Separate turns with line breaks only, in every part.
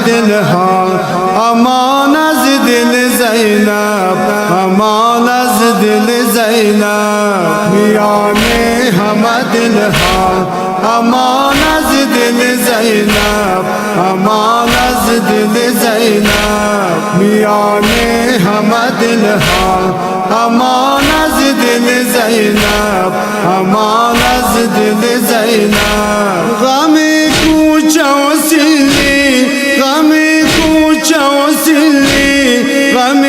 دل ها امان از دل زینب امان از دل زینب میان همه دل ها امان از دل زینب امان از دل زینب میان همه دل ها امان از دل زینب امان از دل زینب غم کوچه و سیلی غم کوچه و سیلی غم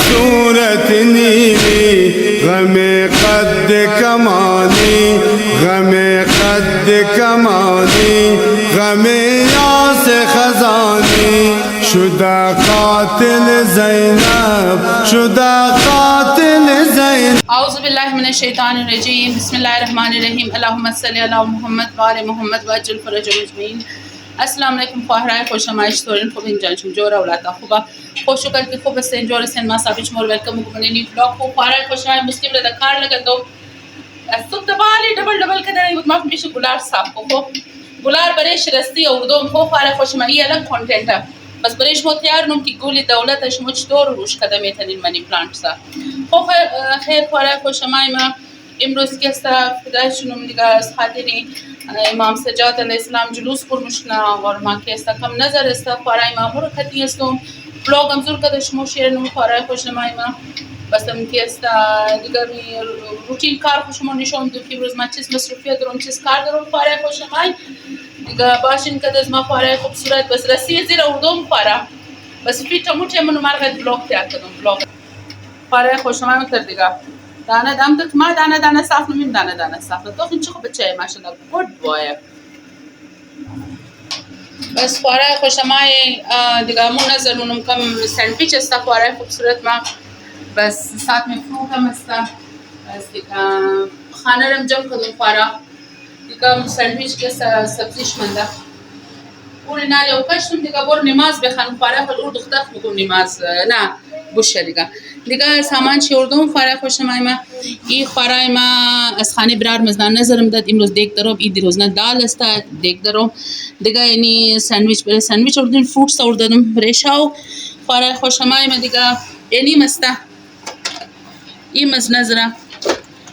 صورت نیلی غم قد کمالی غم قد کمالی غم یاس خزانی شده قاتل زینب شده قاتل زینب.
اعوذ بالله من الشیطان الرجیم. بسم الله الرحمن الرحیم. اللهم صل علی محمد و آل محمد و عجل فرجهم اجمعین. السلام علیکم خواهرای خوش آمدید. چطورین؟ خوبین جان؟ جور اولاد خوبه؟ خوش شکر که خوب هستین. جور هستین؟ ما صاحب شما رو ویلکم میکنم نیو بلاگ کو خواهرای خوش آمدید. مسلم را کار لگدو صبح دبالی دبل کردن بود. ما میشه گلار صاحب کو گلار برایش راستی اردوم خو خواهرای خوش آمدید. الان کانتنت بس برایش ما تیار نم که گولی دولت شما چطور روش قدم میتونین منی پلانت سا خو خیر خواهرای خوش آمدید. ما امروز که است فدایشونم دیگه از خاطر امام سجاد علیه السلام جلوس فرمشنا و ما که است کم نظر است خواهرای ما مرکتی استم بلاگم زور کده شما شیر نم خواهرای خوش آمدید. ما بس هم که است دیگه روتین کار خوشمون نشون دو که روز ما چیز مصرفیت دارم چیز کار دارم خواهرای خوش آمدید. دیگه باشین که از ما خواهرای خوبصورت بس رسی زیر اردوم خواهرا بس فی تموت منو مرغ بلاگ تیار کردم بلاگ خواهرای خوش آمدید. تر دیگه دانه دام تک ما دانه صاف نمیم دانه صاف تو خیلی خوب بچه ماشاءالله گود بوی بس خواهرای خوش آمدید. دیگه من نظر منم کم ساندویچ است خواهرای خوبصورت ما بس ساعت میں فروٹ هم است بس دیگه خانه رم جمع کردم خواهرا دیگه ساندویچ که سبزیش منده اون نالی او کشتم دیگه بر نماز بخوانم خواهرای خود اردو دختر میگم نماز نه بوشه دیگه سامان چوردم خواهرای خوش آمدید. ما این خواهرای ما از خانه برار مزدان نظرم داد امروز دیگ دارم ایدی روزنه دال است دیگ دارم دیگه یعنی ساندویچ برای ساندویچ آوردم فروتس آوردم برای شاو خواهرای خوش آمدید. دیگه یعنی مسته این مز نظره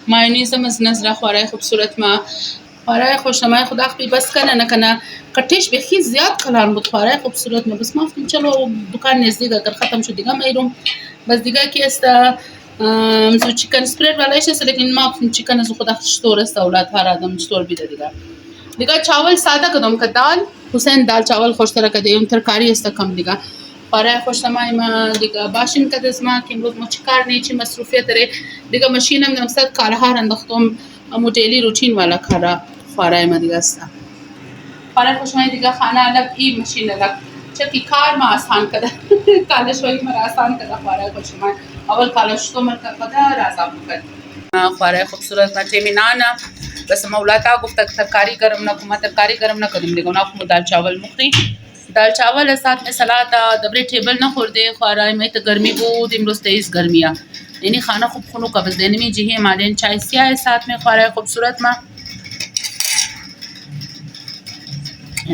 مایونیز مز نظره خواهرای خوبصورت ما خواهرای خوش آمدید. خدا خبی بس کنه نکنه کتش بخی زیاد کلان بود خواهرای خوبصورت ما بس ما گفتم چلو دکان نزدیک اگر ختم شد دیگه میرم بس دیگه که است مزو چیکن اسپرد ولایش است لیکن ما گفتم چیکن از خدا چطور است اولاد هر آدم چطور بیده دیگه چاول ساده کدام که دال حسین دال چاول خوش تر کدیم ترکاری است کم دیگه خواهرای خوش آمدید. ما دیگه باشین که از ما که امروز ما چیکار نه چی مصروفیت داره دیگه ماشینم نمسد کارها انداختم مو دیلی روتین والا کارا خواهرای ما دیگه است خواهرای خوش آمدید. دیگه خانه الگ این ماشین الگ چه کار ما آسان کرده کالش وی مرا آسان کرده خواهرای خوش آمدید. اول کالش تو مرا کرده رازم کرد خواهرای خوبصورت ما تیمی نانا بس مولاتا گفت ترکاری گرم نکو ما ترکاری گرم نکردم دیگه اونا دال چاول مخری دال چاول ساعت میں سلاد دبر ٹیبل نہ خورده خواهرای ما تو گرمی بود امروز تیز گرمیه یعنی خانه خوب خنو قبض دینی می جهی مادن چای سیاه ساعت میں خواهرای خوبصورت ما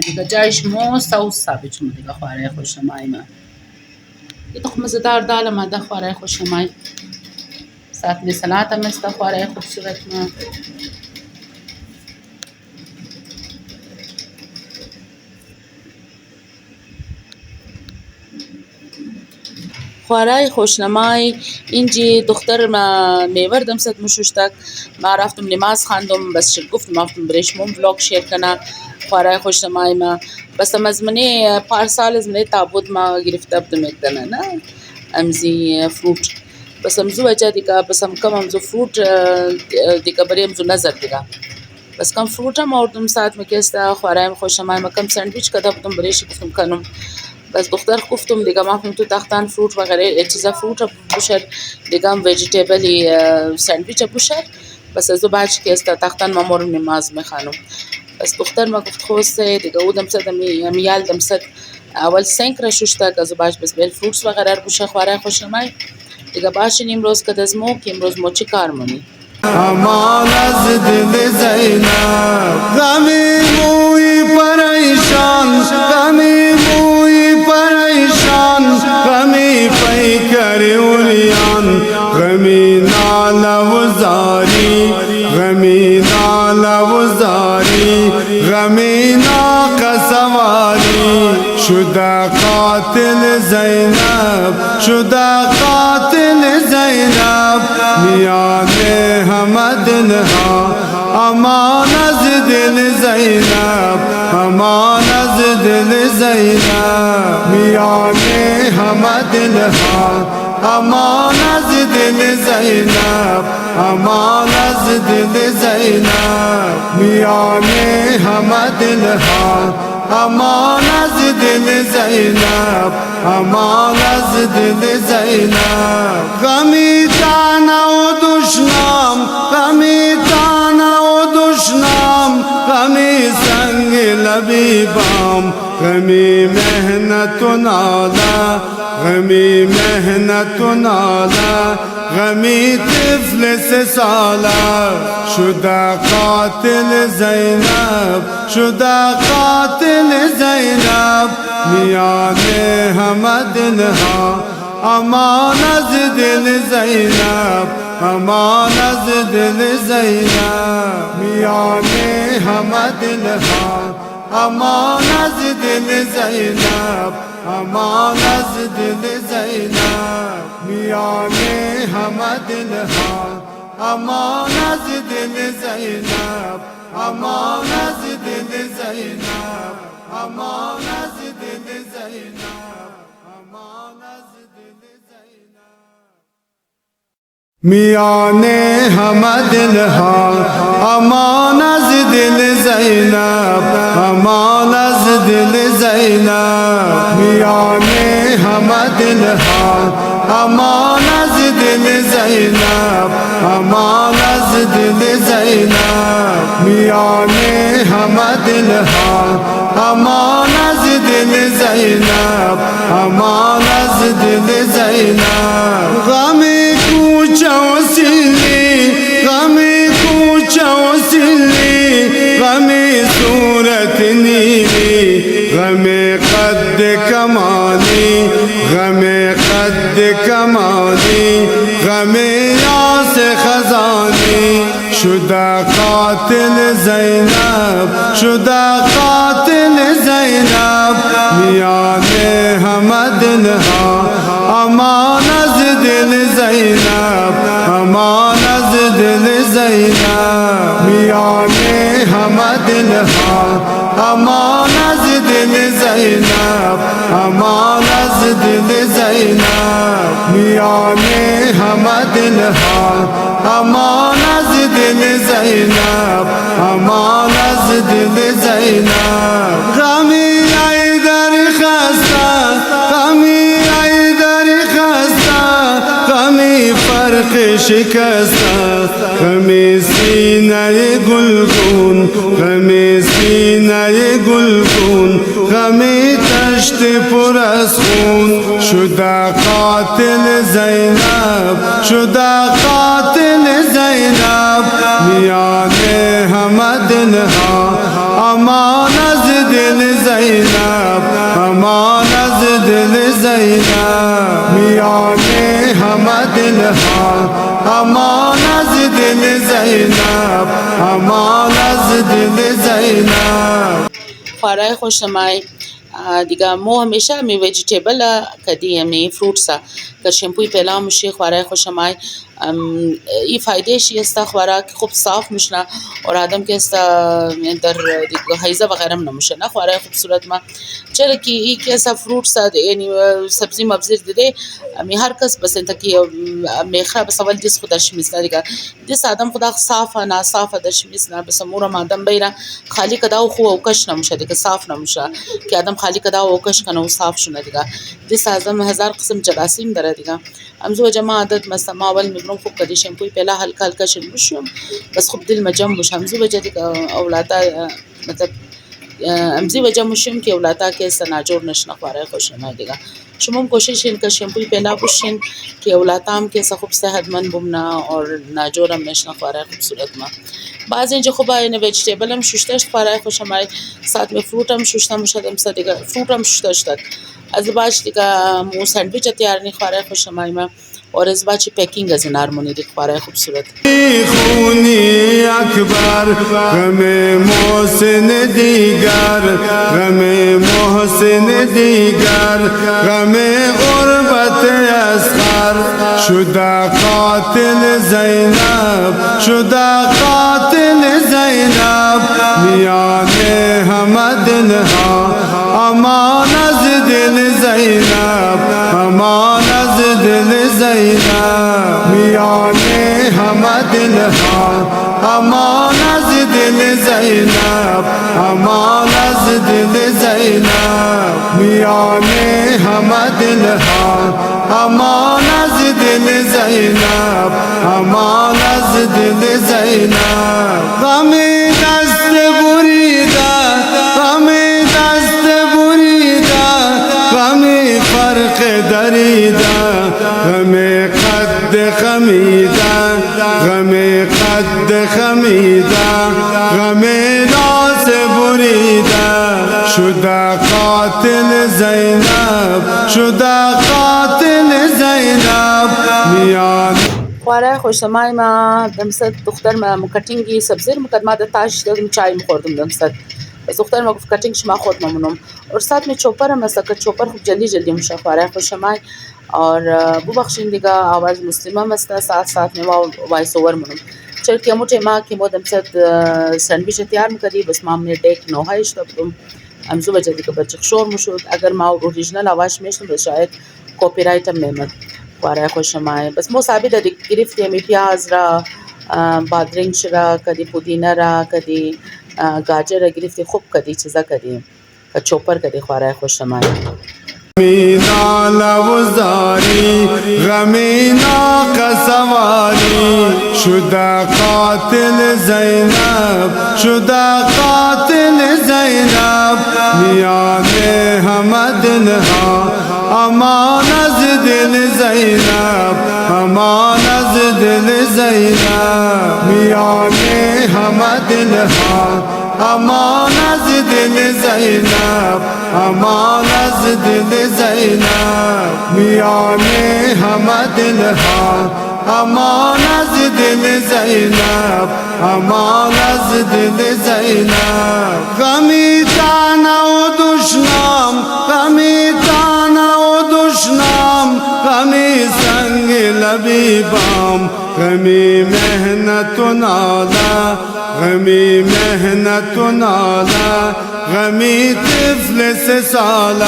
دیگه جایش مو سوس ثابت شد دیگه خواهرای خوش آمدید. ما یه تخم مزه‌دار دال آمده خواهرای خوش آمدید. ساعت میں سلاد هم است خواهرای خوبصورت ما خواهرای خوشنمای اینجی دختر ما میوردم صد مشوشتک ما رفتم نماز خواندم بس شد گفتم رفتم برش مون بلاگ شیر کنه خواهرای خوشنمای ما بس مزمنه پارسال از منه تابود ما گرفته بودم یک دنه نه امزی فروت بس امزو اجا دیگه بس هم کم امزو فروت دیگه برای امزو نظر دیگه بس کم فروت هم آوردم ساعت میکسته خواهرای خوشنمای ما کم ساندویچ کده بودم برایش گفتم کنم بس دختر گفتم دیگه ما تو تختان فروت و غیره چیزا فروت بوشر دیگه هم ویجیتیبلی ساندویچ بوشر بس از بعد که است تختان ما مورم نماز میخوانم بس دختر ما گفت خوسته دیگه اودم صد میال دم صد اول سنگ را شوشتا از بعد بس بیل فروتس و غیره بوشه خواهرای خوش آمدید. دیگه باشین امروز که از مو که امروز مو چی کار منی
امان از دل زینب غمی موی پریشان غمی موی پریشان قاتل زینب شده قاتل زینب میان همه دلها امان از دل زینب امان از دل زینب میان همه دلها امان از دل زینب امان از دل زینب میان همه دلها امان از دل زینب امان از دل زینب غمی تنه و دشنام غمی تنه و دشنام غمی سنگ لبیبام غمی مهنت و ناله غمی مهنت و ناله غمی طفل 3 ساله شده قاتل زینب شده قاتل زینب میان همه دلها امان از دل زینب امان از دل زینب میان همه دلها امان از دل زینب امان از دل زینب میان همه دلها امان از دل زینب امان از دل زینب امان از دل زینب امان از دل زینب میان همه دلها امان از دل زینب امان از دل زینب میان همه دلها امان از دل زینب امان از دل زینب میان همه دلها امان از دل زینب امان از دل زینب غمی کوچه و سیلی غمی کوچه و سیلی غمی صورت نیلی غمی قد کمالی غمی قد کمالی غمی یاس خزانی شده قاتل زینب شده قاتل زینب میان همه دلها امان از دل زینب امان از دل زینب میان همه دلها امان از دل زینب امان از دل زینب میان همه دلها امان از دل زینب امان از دل زینب غمی ایدر خسته غمی ایدر خسته غمی فرق شکسته غمی سینه گلگون غمی سینه گلگون غمی تشت پر از خون شده قاتل زینب شده قاتل زینب میان همه دلها امان از دل زینب امان از دل زینب میان همه دلها امان از دل زینب امان از دل زینب
خوارای خوشمای دیگه مو همیشه می ویجیتیبل کدی می فروټس که شیمپوی پیلا میشه خوارای خوشمای این فایدهش است خوراک خوب صاف میشنه اور آدم که است در حیزه وغیرہ نمیشه نه خوارای خوبصورت ما چرا که این که است فروټس یعنی سبزی مبزیر دیده می هر کس بس انت که میخره بس اول دیس خودش میسنه دیگه دیس آدم خدا صاف نه صاف دش میسنه بس مورم آدم بیره خالی کدا خو او کش نمیشه دیگه صاف نمیشه که آدم خالی کدا او کش کنه و صاف شونه دیگه دیس آدم هزار قسم جراثیم داره دیگه امزو جماعه عادت مثلا ما اول میگم خوب کدی شیمپوی پلا هلکا هلکا شلوشم بس خوب دل مجم بش امزو وجه دیگه اولادا مطلب امزی وجه مشیم که اولادا که سناجور نشنه خواره خوشنه دیگه شما هم کوشش این که شیمپوی پیلا بشین که اولادا هم که خوب صحتمند بمونه اور ناجورم نشنه خواره خوبصورت ما بعض اینجا خوب این ویجیتیبل هم شوشتش خواره خوشمای ساعت می فروت هم شوشته میشد امسا دیگه فروت هم شوشته شد از باش دیگه مو ساندویچ تیار نی خواره خوشمای ما और इस बात पैकिंग है नारमोनी दिखवा खूबसूरत
خونی اکبر غم محسن دیگر غم محسن دیگر غم غربت اصغر شده قاتل زینب شده قاتل زینب میان همه دلها امان از دل زینب امان از دل زینب میان همه دلها امان از دل زینب امان از دل زینب میان همه دلها امان از دل زینب امان از دل زینب غم دست بریده غم دست بریده غم فرق دریده غم قد خمیده غم قد خمیده غم ناز بریده شده قاتل زینب شده قاتل زینب میان
خواره خوشمای ما دمست دختر ما مکتینگی سبزیر مقدمات تاش دادم چای میخوردم دمست بس دختر ما گفت کاتینگ شما خود ممنونم और साथ में चोपर है मसा का चोपर खूब जल्दी जल्दी मुशफ़ारा खुशमाई और बबख्शिन दिगा आवाज़ मुस्लिमा मस्ता साथ साथ में वॉइस ओवर मनम चल के मुझे माँ की मोदम सद सैंडविच तैयार करी बस मामने डेक नो है तब हम सुबह जल्दी का बच्चे शोर मुशूद अगर माँ ओरिजिनल आवाज़ में तो शायद कॉपीराइट हम मेहमत خواره خوشمای بس مو ثابت دی گرفتیم پیاز را بادرنگ را کدی پودینه را کدی گاجر را گرفتی خوب کدی چیزا کدی چوپر کدی خواره خوشمای
غمینا لوزاری غمینا قسواری شده قاتل زینب شده قاتل زینب میان همه دلها امان از دل زینب امان از دل زینب میان همه دلها امان از دل زینب امان از دل زینب میان همه دلها امان از دل زینب امان از دل زینب غمی تانا و دشنام غمی تانا و دشنام غمی سنگ لبیبام غمی مهنت و ناله غمی مهنت و ناله غمی طفل 3 ساله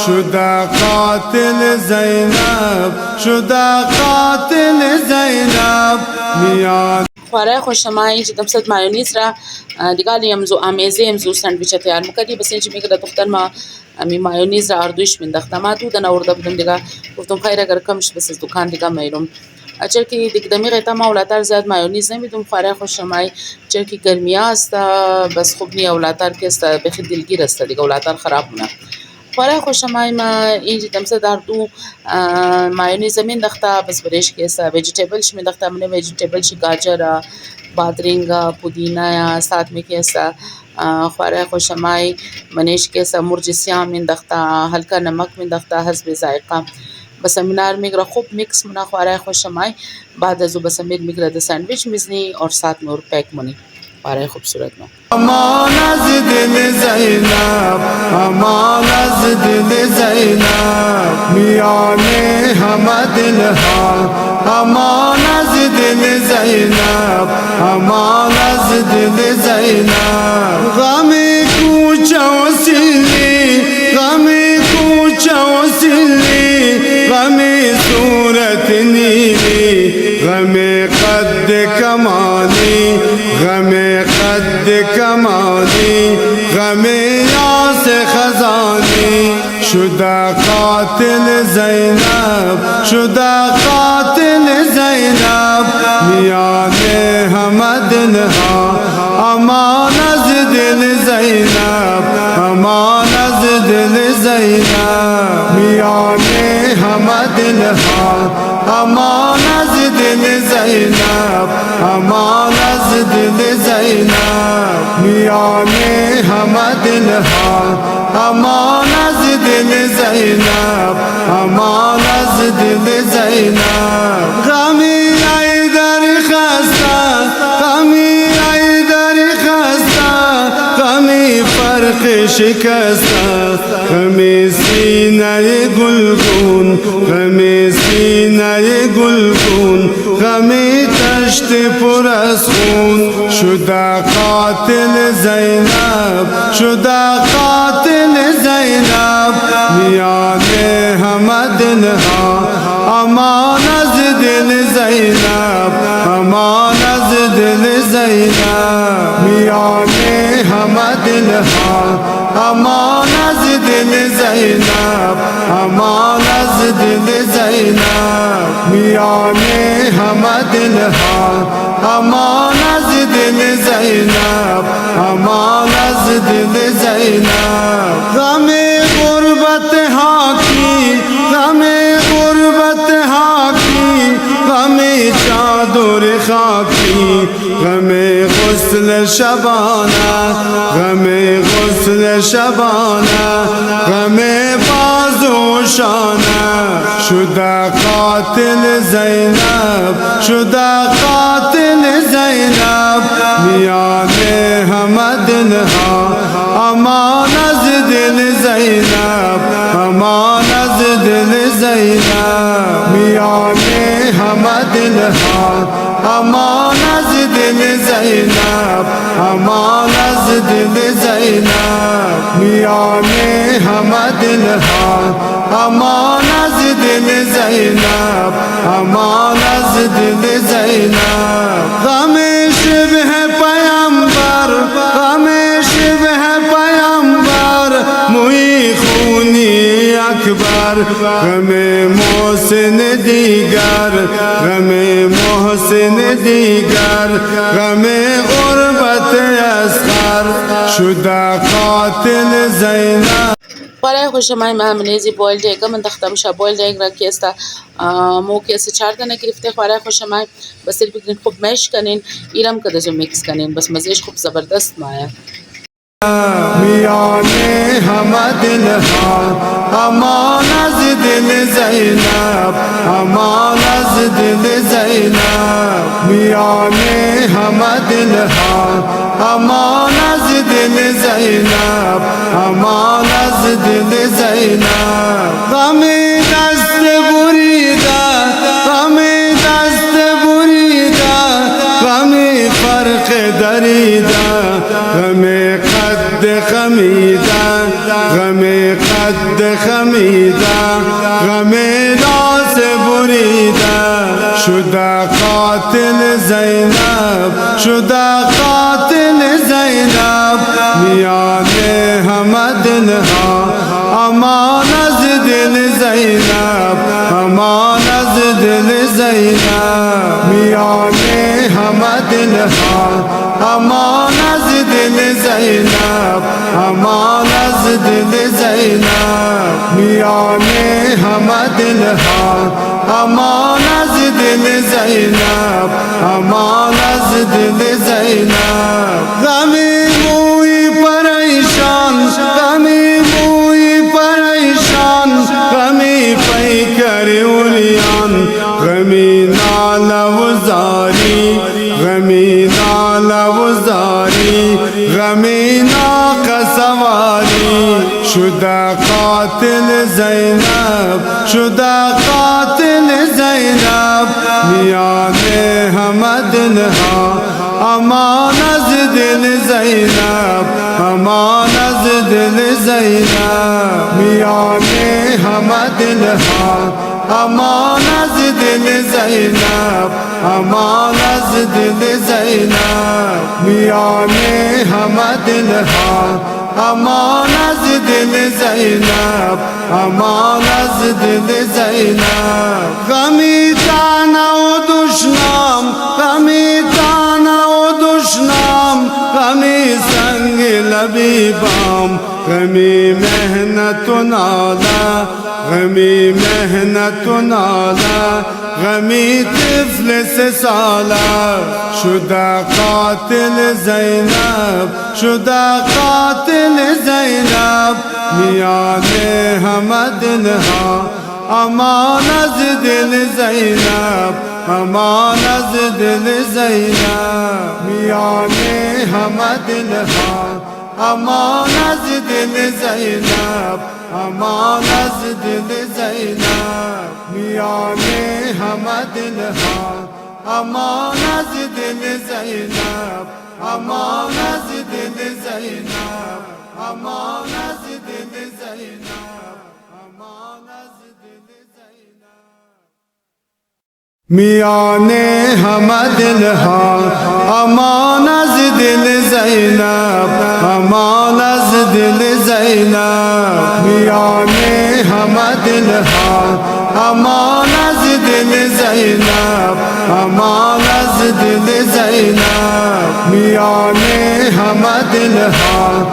شده قاتل زینب شده قاتل زینب میان
خواره خوشمای چې دمست مایونیز را دیگه یمزو آمیزه یمزو ساندویچ تیار مکدی بس اینجا میگه دختر ما می مایونیز را اردوش من دختر ما دو دنا ورده بدم دیگه گفتم خیر اگر کمش بس از دکان دیگه میرم چرا که دیگه دمیغه تا ما اولادتر زیاد مایونیز نمیدم خواره خوشمای چرا که گرمی است بس خوب نی اولادتر که است بخی دلگیر است دیگه اولادتر خراب نه خواره خوشمای ما اینجا دمست در دو مایونیز من دختر بس برش که است ویجیتیبلش من دختر من ویجیتیبلش گاجر بادرنگ پودینه साथ में कैसा ख्वारा खुशमाई मनीष कैसा मुर्ज सियाम में दख्ता हल्का नमक में दख्ता हस्ब जायका बस मीनार में खूब मिक्स मना ख्वारा खुशमाई बाद जो बस अमीर मिगरा द सैंडविच मिजनी और साथ में और पैक मनी ख्वारा खूबसूरत में
امان از دل زینب امان از دل زینب میان همه دلها امان از دل زینب امان از دل زینب غم کوچه و سیلی غم کوچه و سیلی غم صورت نیلی غم قد کمالی غم قد کمالی غم یاس خزانی شده قاتل زینب شده قاتل زینب میان همه دلها امان از دل زینب امان از دل زینب میان همه دلها امان از دل زینب امان از دل زینب میان همه دلها امان از دل زینب امان از دل زینب شکسته غم سینه گلگون غم سینه گلگون غم تشت پر از خون شده قاتل زینب شده قاتل زینب میان همه دلها امان از دل زینب امان از دل زینب میان همه دلها امان از دل زینب امان از دل زینب میان همه دلها امان از دل زینب امان از دل زینب غم غربت حاکی غم غربت حاکی غم چادر خاکی غم غسل شبانه غم غسل شبانه غم بازو شانه شده قاتل زینب شده قاتل زینب میان همه دلها امان از دل زینب امان از دل زینب میان همه دلها امان از دل زینب امان از دل زینب میان همه دلها امان از دل زینب امان از دل زینب غم شبه پیامبر غم شبه پیامبر موی خونی اکبر غم محسن دیگر غم محسن دیگر غم غربت اصغر شده قاتل زینب.
برای خوش من همینیزی بویل دیگه من دختم شب بویل دیگه را که است موقع است 4 دانه گرفته برای خوش من بس بگیرین خوب مش کنین ایرم کده جو میکس کنین بس مزهش خوب زبردست مایه
میان همه دلها امان از دل زینب امان از دل زینب میان همه دلها امان از دل زینب امان از دل زینب غم دست بریده غم دست بریده غم فرق دریده غم قد خمیده غم قد خمیده غم لاس بریده شده قاتل زینب شده قاتل زینب میان همه دلها امان از دل زینب امان از دل زینب میان همه دلها امان از دل زینب امان از دل زینب میان همه دلها امان از دل زینب امان از دل زینب غم موی پریشان غم موی پریشان غم پیکر اولیان غمی ناله و زاری غمی ناله و زاری غمی ناقه سواری شده قاتل زینب شده قاتل زینب میان همه دلها امان از دل زینب امان از دل زینب میان همه دلها امان از دل زینب امان از دل زینب میان همه دلها امان از دل زینب امان از دل زینب غمی تنها و دشنام غمی تنها و دشنام غمی سنگ لبیبام غمی مهنت و ناله غمی مهنت و ناله غمی طفل 3 ساله شده قاتل زینب شده قاتل زینب میان همه دلها امان از دل زینب امان از دل زینب میان همه دلها امان از دل زینب امان از دل زینب میان همه دلها امان از دل زینب امان از دل زینب امان از دل زینب امان از دل زینب میان همه دلها امان از دل زینب امان از دل زینب میان همه دلها امان از دل زینب امان از دل زینب میان همه دلها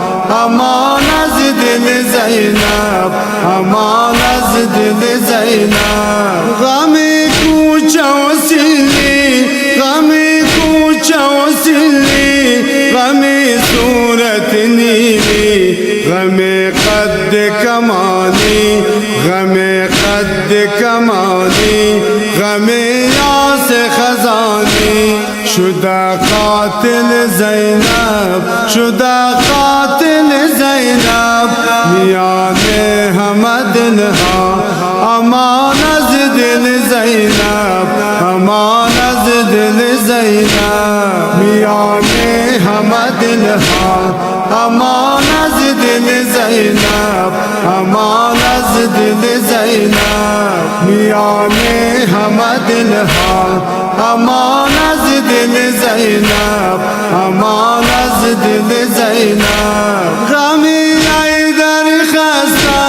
امان از دل زینب امان از دل زینب غم کوچه و سیلی غم کوچه و سیلی غم صورت نیلی غم قد کمالی غم قد کمالی غم یاس خزانی شده قاتل زینب شده قاتل زینب میان همه دلها امان از دل زینب امان از دل زینب میان همه دلها امان از دل زینب امان از دل زینب میان همه دلها امان از دل زینب امان از دل زینب غمی ایدر خسته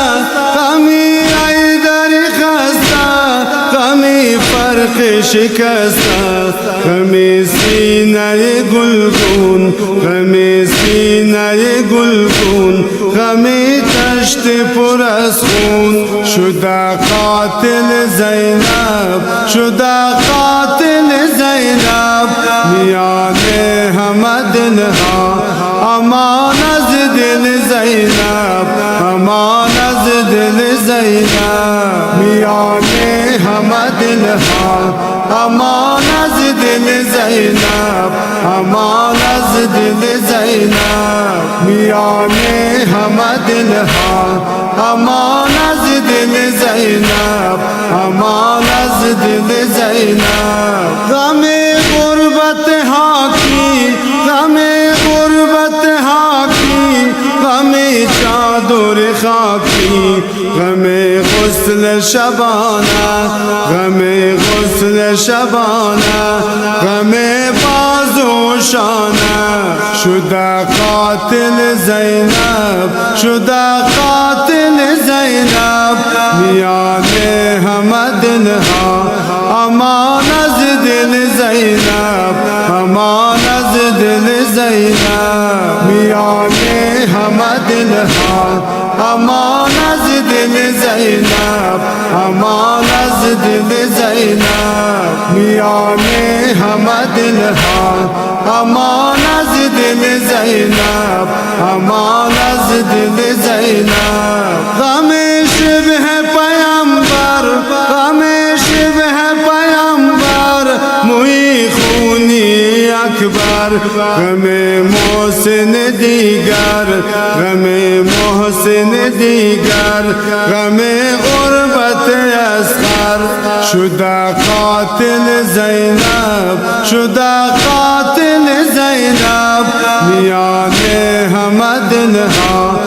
غمی ایدر خسته غمی فرق شکسته غمی سینه گلگون غمی سینه گلگون غمی تشت پر از خون شده قاتل زینب شده قاتل زینب میان همه دلها امان از دل زینب امان از دل زینب میان همه دلها امان از دل زینب امان از دل زینب میان همه دلها امان از دل زینب امان از دل زینب غم غربت حاکی غم غربت حاکی غم چادر خاکی غم غسل شبانه غم غسل شبانه غم بازو شانه شده قاتل زینب شده قاتل زینب میان همه دلها امان از دل زینب امان از دل زینب میان همه دلها امان از دل زینب امان از دل زینب میان همه دلها امان از دل زینب امان از دل زینب غم شبه پیامبر غم شبه پیامبر موی خونی اکبر غم محسن دیگر غم محسن دیگر غم غربت اصغر شده قاتل زینب شده قاتل زینب میان همه دلها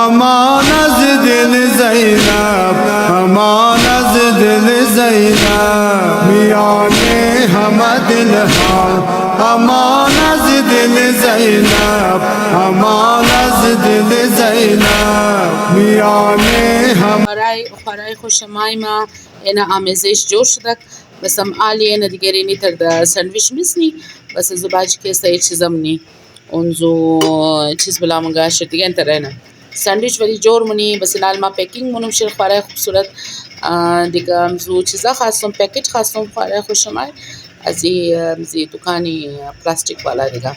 امان از دل زینب امان از دل زینب میان همه دلها امان از دل زینب امان از دل زینب میان هم
خورای خوشمای ما اینا آمیزش جور شدک بس هم آلی اینا دیگری نیتر دا سندویچ میزنی بس زو باجی که سایی چیزم نی اونزو چیز بلا منگا شد دیگه انتر اینا سندویچ ولی جور منی بس لال ما پیکینگ منم شیر خورای خوبصورت دیگه زو چیزا خواستم پکیج خواستم خورای خوشمای از زی دکانی پلاستیک والا دیگه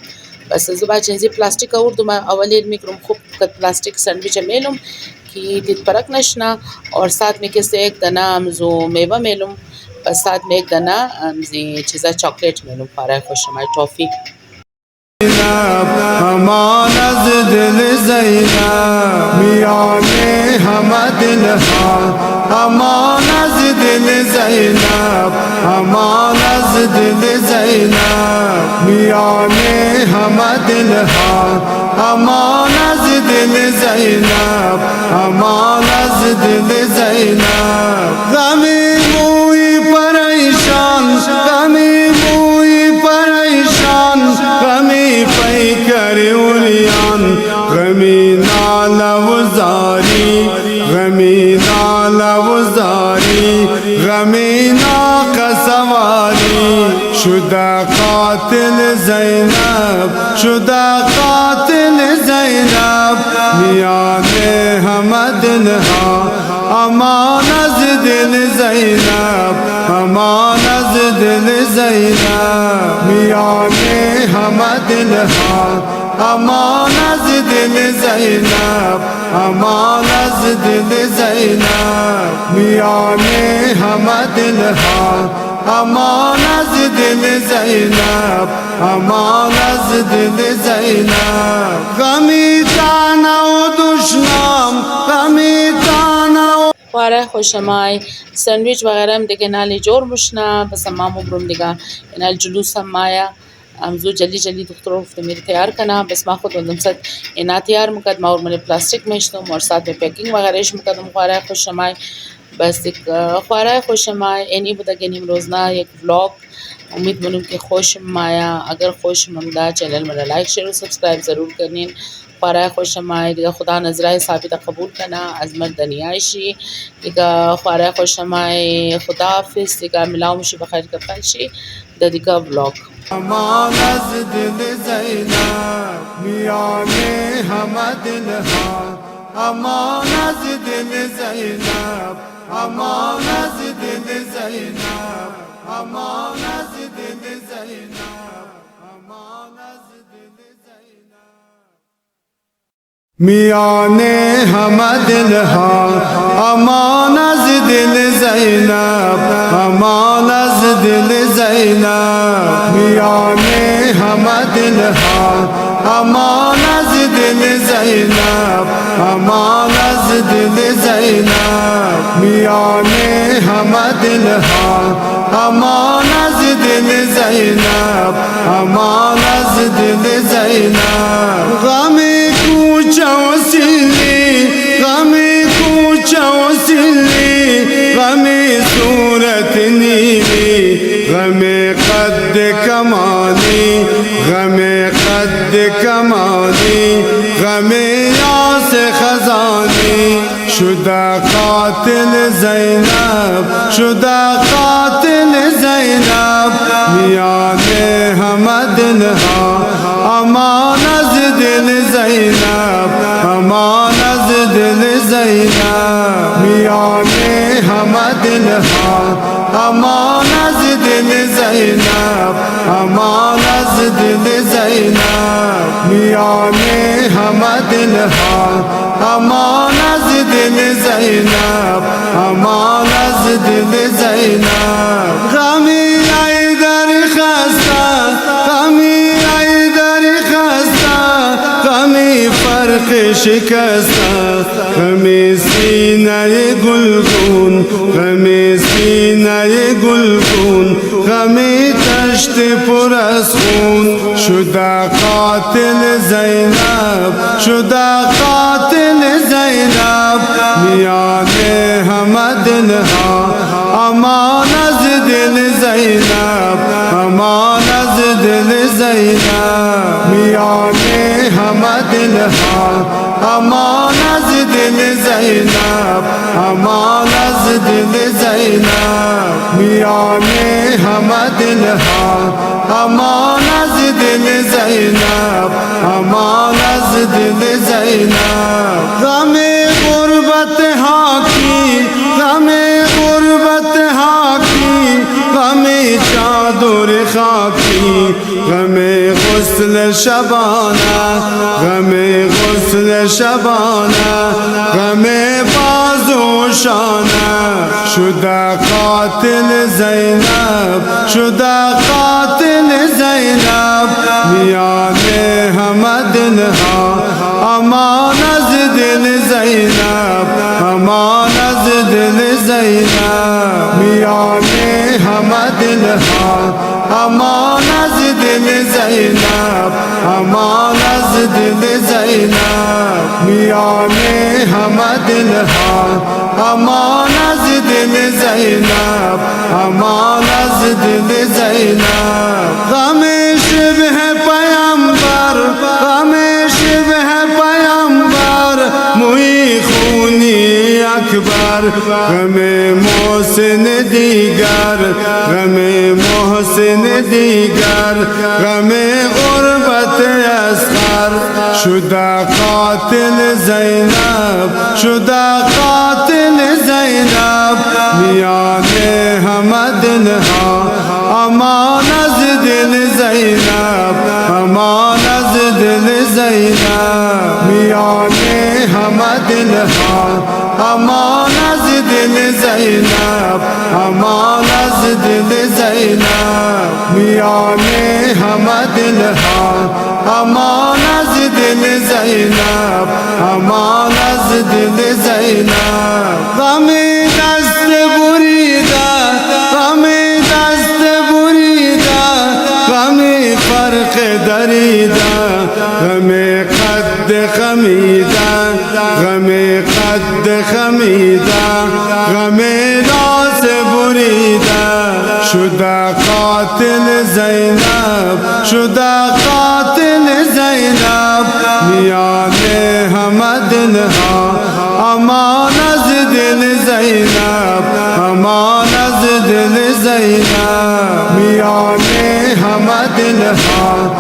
بس زو باجی زی پلاستیک آوردم اولی میکرم خوب کت پلاستیک سندویچ میلم कि दिल परक नशना और साथ में किसी एक दाना जो मेवा मेलूम बस साथ में एक दाना चीज़ा चॉकलेट मेलूम पारा खुश हमारी टॉफ़ी
امان از دل زینب میان همه دل ها امان از دل زینب امان از دل زینب میان همه دل ها امان از دل زینب امان از دل زینب غمی موی پریشان غمی موی پریشان غمی پیکر اولیان غمی ناله و زاری غمی ناله و زاری غمی ناقه سواری شده قاتل زینب شده قاتل زینب میان همه دلها امان از دل زینب امان از دل زینب میان همه دلها امان از دل زینب امان از دل زینب میان همه دلها امان از دل زینب امان از دل زینب غمی تنه و دشنام غمی تنه و
خواره خوشمای ساندویچ وغیره هم دیگه نالی جور مشنا بس مامو برم دیگه نال جلوس هم مایا زو جلدی جلدی دکتر گفته میری تیار کنا بس ما خود بندم صد اینا تیار میکردم اور من پلاستیک میشتم اور साथ में पैकिंग वगैरहش میکردم خواره خوشمای بس دیگه خواره خوشمای اینی بود که نیم روزنا یک व्लॉग امید منم که خوش مایا اگر خوش ممدا چینل मेरा लाइक शेयर और सब्सक्राइब ज़रूर करनी خواره خوشمای دیگه خدا نظرای ثابت قبول کنا از من دنیایشی دیگه خواره خوشمای خدا حافظ دیگه ملاو شي بخیر کفایشی د دیگه व्लॉग
امان از دل زینب میان همه دلها امان از دل زینب امان از دل زینب امان از دل زینب امان از دل زینب میان همه دلها امان از دل زینب امان از دل زینب میان همه دلها امان از دل زینب امان از دل زینب میان همه دلها امان از دل زینب امان از دل زینب غمی کوچه و سیلی غمی کوچه و سیلی غمی صورت نیلی غمی قد کمالی غمی قد کمالی غمی یاس خزانی شده قاتل زینب شده قاتل زینب میان همه دلها امان از دل زینب امان از دل زینب میان همه دلها امان از دل زینب امان از دل زینب میان همه دلها امان از دل زینب امان از دل زینب غمی ای در خسته غمی ای در خسته غمی فرق شکسته غمی سینه گلگون غمی سینه گلگون غمی تشت پر از خون شده قاتل زینب شده قاتل زینب میان همه دلها امان از دل زینب امان از دل زینب میان همه دلها امان از دل زینب امان از دل زینب میان همه دلها امان از دل زینب امان از دل زینب غم غربت حاکی غم غربت حاکی غم چادر خاکی غم غسل شبانه غم غسل شبانه غم بازو شانه شده قاتل زینب شده قاتل زینب میان دلها امان از دل زینب امان از دل زینب میان همه دلها امان از دل زینب امان از دل زینب غم شبه پیامبر غم شبه پیامبر موی خونی اکبر غم محسن دیگر غم محسن دیگر غم غربت اصغر شده قاتل زینب شده قاتل زینب میان همه دلها امان از دل زینب امان از دل زینب میان همه دلها امان از دل زینب امان از دل زینب میان همه دلها امان از دل زینب امان از دل زینب غم دست بریده غم دست بریده غم فرق دریده غم قد خمیده غم قد خمیده غم ناس بریده شده قاتل زینب شده قاتل زینب میان همه دلها امان از دل زینب امان از دل زینب میان همه دلها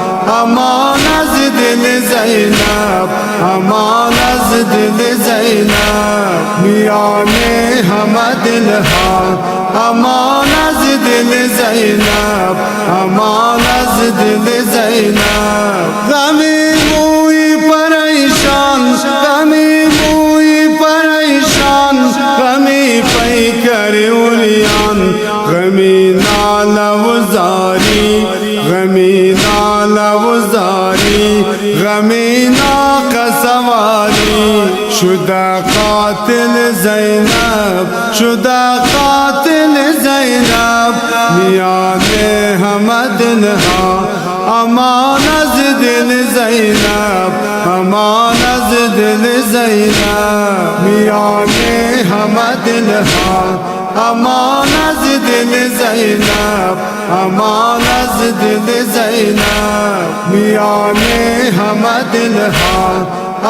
امان از دل زینب امان از دل زینب میان همه دلها امان از دل زینب امان از دل زینب غم موی پریشان غم موی پریشان غم پیکر اوریان غمی ناله و زاری غمی ناله و زاری غمی ناقه سواری شده قاتل زینب شده قاتل زینب میان همه دلها امان از دل زینب امان از دل زینب میان همه دلها امان از دل زینب امان از دل زینب میان همه دلها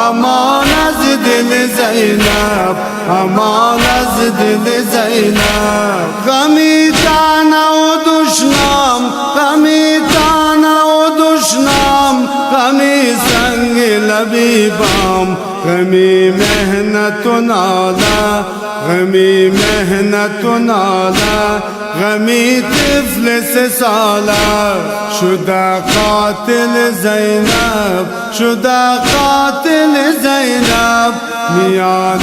امان از دل زینب امان از دل زینب غمی تنها و دشنام غمی تنها و دشنام غمی سنگ لبیبام غمی مهنت و ناله غمی مهنت و ناله غمی طفل 3 ساله شده قاتل زینب شده قاتل زینب میان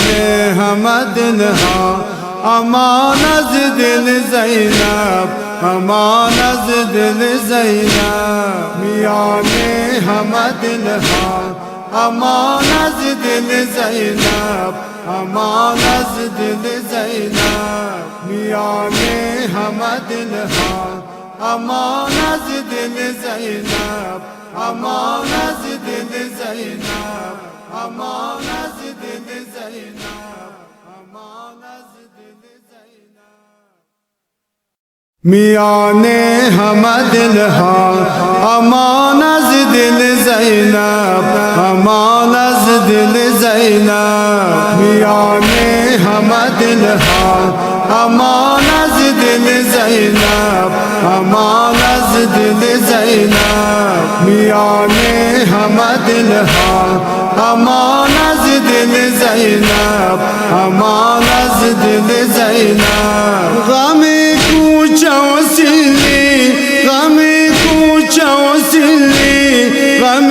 همه دلها امان از دل زینب امان از دل زینب میان همه دلها امان از دل زینب امان از دل زینب میان همه دلها امان از دل زینب امان از دل زینب امان از دل زینب امان از دل زینب میان همه دلها امان از دل زینب امان از دل زینب میان همه دلها امان از دل زینب امان از دل زینب میان همه دلها امان از دل زینب امان از دل زینب غم کوچه و سیلی غم کوچه و سیلی غم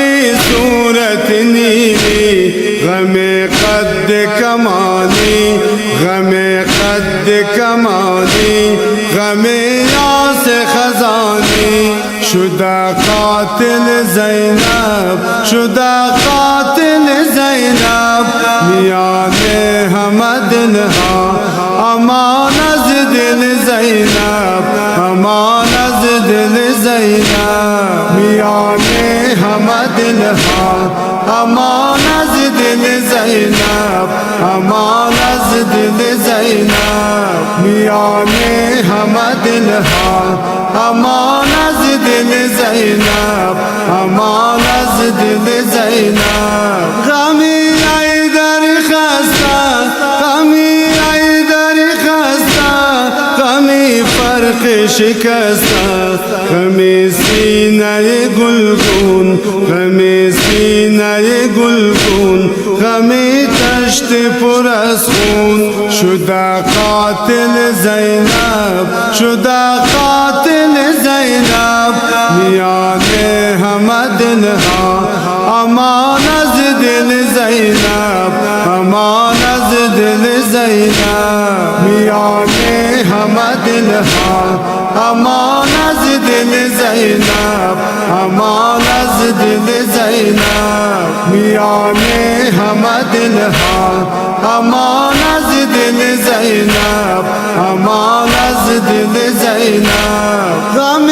صورت نیلی غم قد کمالی غم قد کمالی غم یاس خزانی شده قاتل زینب شده قاتل زینب میان همه دلها امان از دل زینب امان زینب میان همه دل ها امان از دل زینب امان از دل زینب میان همه دل ها امان از دل زینب امان از دل زینب غمی ایدر خسته غمی ایدر خسته غمی فرق شکسته غمی سینه گلگون غمی سینه گلگون غمی تشت پر از خون شده قاتل زینب شده قاتل زینب میان همه دل ها امان از دل زینب امان از دل زینب میان همه دل ها امان از دل زینب امان از دل زینب میان همه دل ها امان از دل زینب امان از دل زینب غم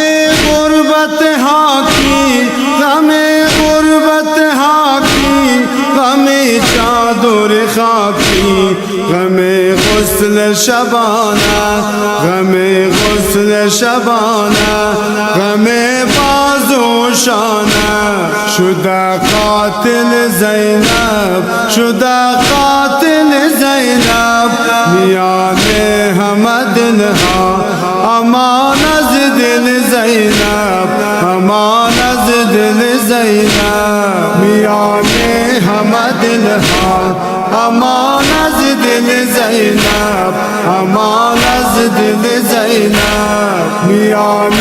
غربت حاکی غم غربت حاکی غم چادر خاکی غم غسل شبانه غم غسل شبانه غم بازو شانه شده قاتل زینب شده قاتل زینب میان همه دل ها امان از دل زینب امان از دل زینب میان همه دل ها امان از دل زینب امان از دل زینب میان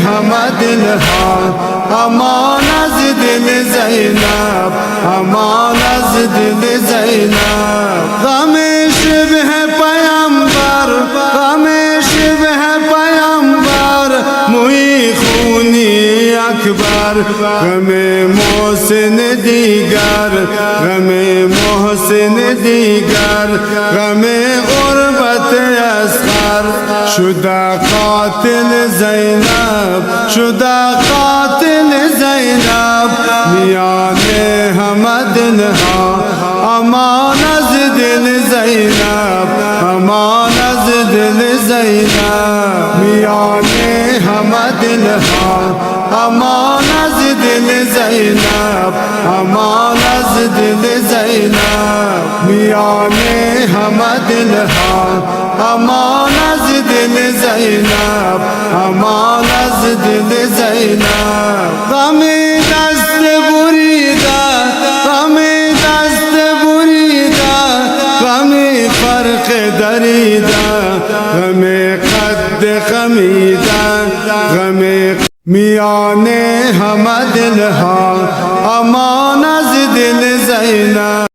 همه دل ها امان از دل زینب امان از دل زینب غم شبه پیامبر غم شبه پیامبر موی خونی اکبر غم محسن دیگر غم محسن دیگر غم غربت اصغر شده قاتل زینب شده قاتل زینب میان همه دل ها امان از دل زینب امان از دل زینب میان همه دل ها امان از دل زینب امان از دل زینب میان همه دل ها امان از دل زینب امان از دل زینب غم دست بریده غم دست بریده غم فرق دریده غم قد خمیده غم میان همه دل ها امان از دل زینب